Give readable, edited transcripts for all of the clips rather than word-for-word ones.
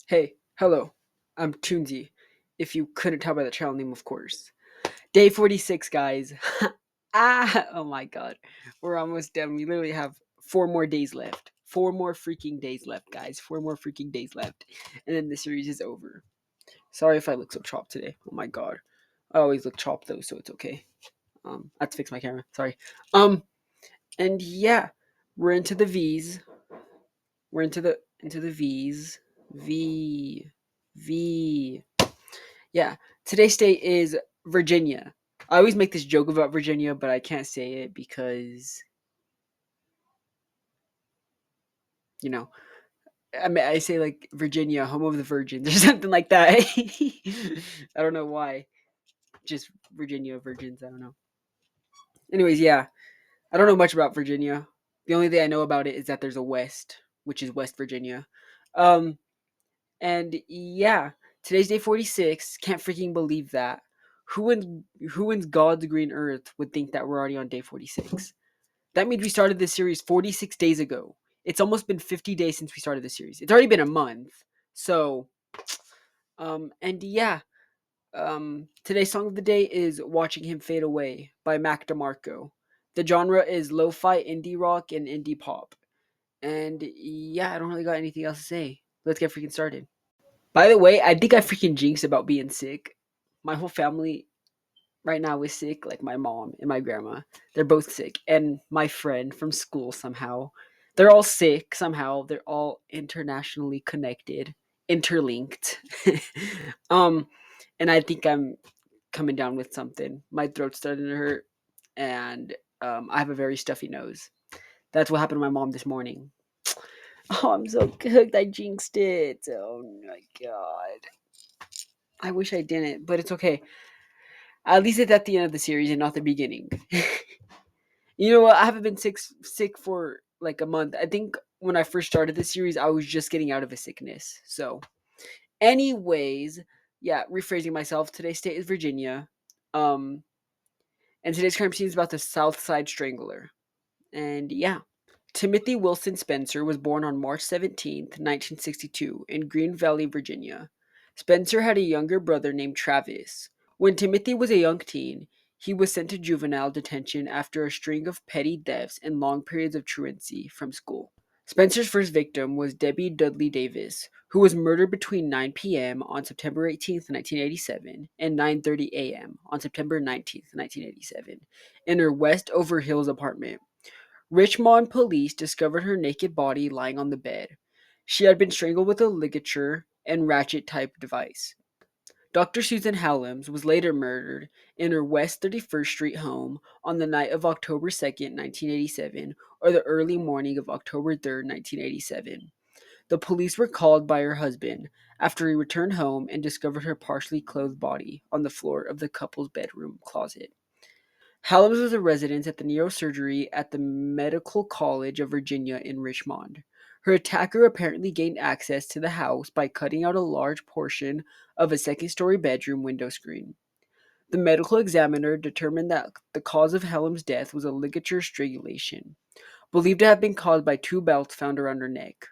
Hey, hello. I'm Tunesy. If you couldn't tell by the channel name, of course. Day 46, guys. Oh my god. We're almost done. We literally have 4 more days left. 4 more freaking days left, guys. 4 more freaking days left. And then the series is over. Sorry if I look so chopped today. Oh my god. I always look chopped though, so it's okay. I have to fix my camera. Sorry. Um, and yeah, we're into the V's. We're into the V's. V. V. Yeah. Today's state is Virginia. I always make this joke about Virginia, but I can't say it because you know I say like Virginia, home of the virgins, or something like that. I don't know why. Just Virginia virgins. I don't know. Anyways, yeah, I don't know much about Virginia. The only thing I know about it is that there's a West, which is West Virginia. Um, and yeah, today's day 46. Can't freaking believe that. Who in God's green earth would think that we're already on day 46? That means we started this series 46 days ago. It's almost been 50 days since we started the series. It's already been a month. So, and yeah, today's song of the day is Watching Him Fade Away by Mac DeMarco. The genre is lo-fi indie rock and indie pop. And yeah, I don't really got anything else to say. Let's get freaking started. By the way, I think I freaking jinxed about being sick. My whole family right now is sick, like my mom and my grandma. They're both sick. And my friend from school somehow. They're all sick somehow. They're all internationally connected, interlinked. um and I think I'm coming down with something. My throat's starting to hurt and I have a very stuffy nose. That's what happened to my mom this morning. Oh, I'm so cooked. I jinxed it. Oh my god. I wish I didn't, but it's okay. At least it's at the end of the series and not the beginning. You know what? I haven't been sick for like a month. I think when I first started the series, I was just getting out of a sickness. So, anyways, yeah, rephrasing myself. Today's state is Virginia. Um, and today's crime scene is about the Southside Strangler. And yeah. Timothy Wilson Spencer was born on March 17th, 1962, in Green Valley, Virginia. Spencer had a younger brother named Travis. When Timothy was a young teen, he was sent to juvenile detention after a string of petty thefts and long periods of truancy from school. Spencer's first victim was Debbie Dudley Davis, who was murdered between 9 p.m. on September 18th, 1987 and 9:30 a.m. on September 19th, 1987 in her West Over Hills apartment. Richmond police discovered her naked body lying on the bed. She had been strangled with a ligature and ratchet type device. Dr. Susan Hallam's was later murdered in her West 31st Street home on the night of October 2nd, 1987, or the early morning of October 3rd, 1987. The police were called by her husband after he returned home and discovered her partially clothed body on the floor of the couple's bedroom closet. Hallam's was a resident at the neurosurgery at the Medical College of Virginia in Richmond. Her attacker apparently gained access to the house by cutting out a large portion of a second-story bedroom window screen. The medical examiner determined that the cause of Hallam's death was a ligature strangulation, believed to have been caused by two belts found around her neck.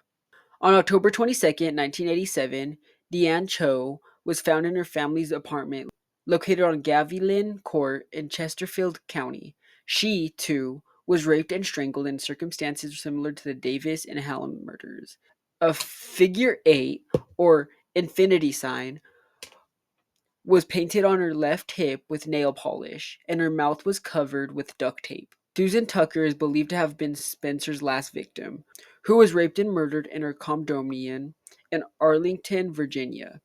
On October 22nd, 1987, Deanne Cho was found in her family's apartment located on Gavilan Court in Chesterfield County. She, too, was raped and strangled in circumstances similar to the Davis and Hallam murders. A figure 8, or infinity sign, was painted on her left hip with nail polish, and her mouth was covered with duct tape. Susan Tucker is believed to have been Spencer's last victim, who was raped and murdered in her condominium in Arlington, Virginia,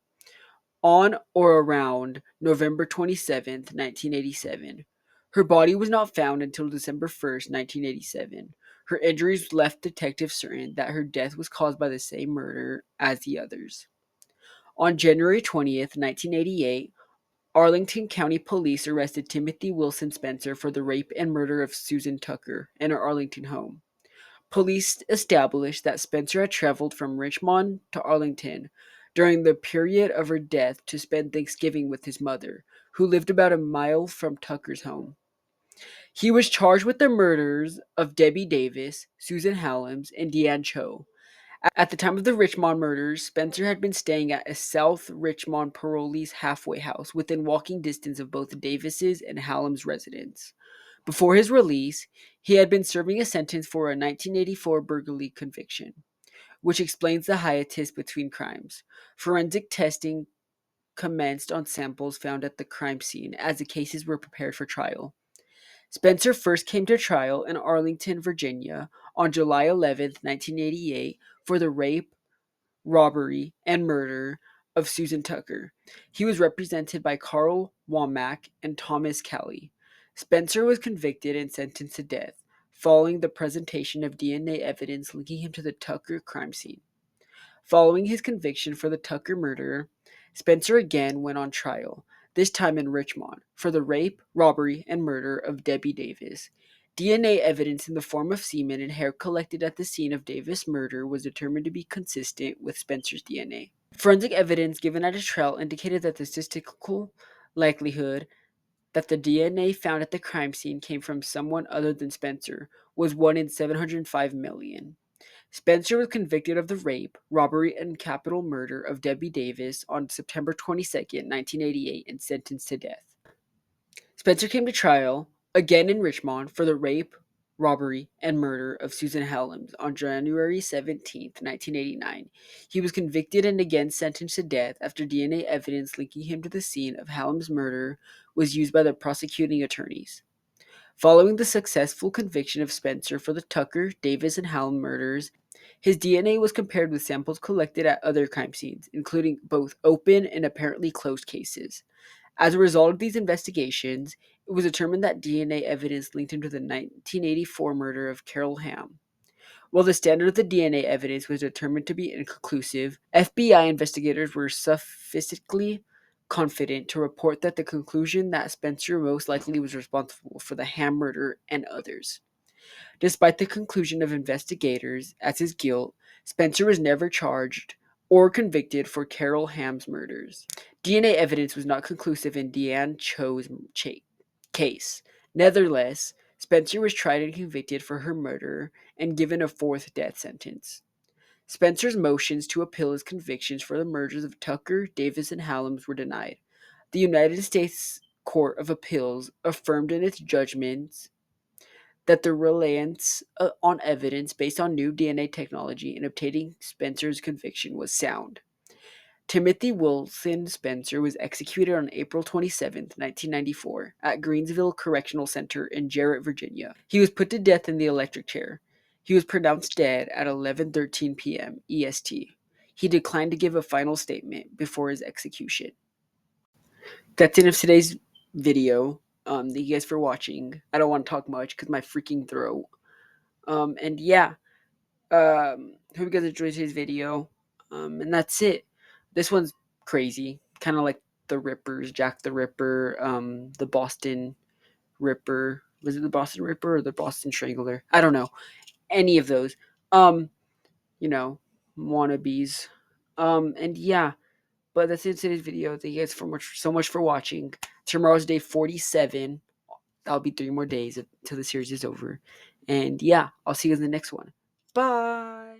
on or around November 27th, 1987. Her body was not found until December 1st, 1987. Her injuries left detectives certain that her death was caused by the same murder as the others. On January 20th, 1988, Arlington County Police arrested Timothy Wilson Spencer for the rape and murder of Susan Tucker in her Arlington home. Police established that Spencer had traveled from Richmond to Arlington during the period of her death to spend Thanksgiving with his mother, who lived about a mile from Tucker's home. He was charged with the murders of Debbie Davis, Susan Hallam's, and Deanne Cho. At the time of the Richmond murders, Spencer had been staying at a South Richmond parolee's halfway house within walking distance of both Davis's and Hallam's residence. Before his release, he had been serving a sentence for a 1984 burglary conviction, which explains the hiatus between crimes. Forensic testing commenced on samples found at the crime scene as the cases were prepared for trial. Spencer first came to trial in Arlington, Virginia on July 11, 1988 for the rape, robbery, and murder of Susan Tucker. He was represented by Carl Womack and Thomas Kelly. Spencer was convicted and sentenced to death following the presentation of DNA evidence linking him to the Tucker crime scene. Following his conviction for the Tucker murder, Spencer again went on trial, this time in Richmond, for the rape, robbery, and murder of Debbie Davis. DNA evidence in the form of semen and hair collected at the scene of Davis' murder was determined to be consistent with Spencer's DNA. Forensic evidence given at his trial indicated that the statistical likelihood that the DNA found at the crime scene came from someone other than Spencer was 1 in 705 million. Spencer was convicted of the rape, robbery, and capital murder of Debbie Davis on September 22nd, 1988, and sentenced to death. Spencer came to trial again in Richmond for the rape, robbery, and murder of Susan Helms on January 17th, 1989. He was convicted and again sentenced to death after DNA evidence linking him to the scene of Helms' murder was used by the prosecuting attorneys. Following the successful conviction of Spencer for the Tucker, Davis, and Hallam murders, his DNA was compared with samples collected at other crime scenes, including both open and apparently closed cases. As a result of these investigations, it was determined that DNA evidence linked him to the 1984 murder of Carol Ham. While the standard of the DNA evidence was determined to be inconclusive, FBI investigators were sufficiently confident to report that the conclusion that Spencer most likely was responsible for the Ham murder and others. Despite the conclusion of investigators as his guilt, Spencer was never charged or convicted for Carol Ham's murders. DNA evidence was not conclusive in Deanne Cho's case. Nevertheless, Spencer was tried and convicted for her murder and given a fourth death sentence. Spencer's motions to appeal his convictions for the murders of Tucker, Davis, and Hallam's were denied. The United States Court of Appeals affirmed in its judgments that the reliance on evidence based on new DNA technology in obtaining Spencer's conviction was sound. Timothy Wilson Spencer was executed on April 27, 1994, at Greensville Correctional Center in Jarrett, Virginia. He was put to death in the electric chair. He was pronounced dead at 11:13 p.m. EST. He declined to give a final statement before his execution. That's it of today's video. Thank you guys for watching. I don't want to talk much because my freaking throat. And yeah, hope you guys enjoyed today's video. And that's it. This one's crazy, kind of like the Rippers, Jack the Ripper, the Boston Ripper. Was it the Boston Ripper or the Boston Strangler? I don't know. Any of those. You know, wannabes. And yeah, but that's it in today's video. Thank you guys so much for watching. Tomorrow's day 47. That'll be 3 more days until the series is over. And yeah, I'll see you guys in the next one. Bye.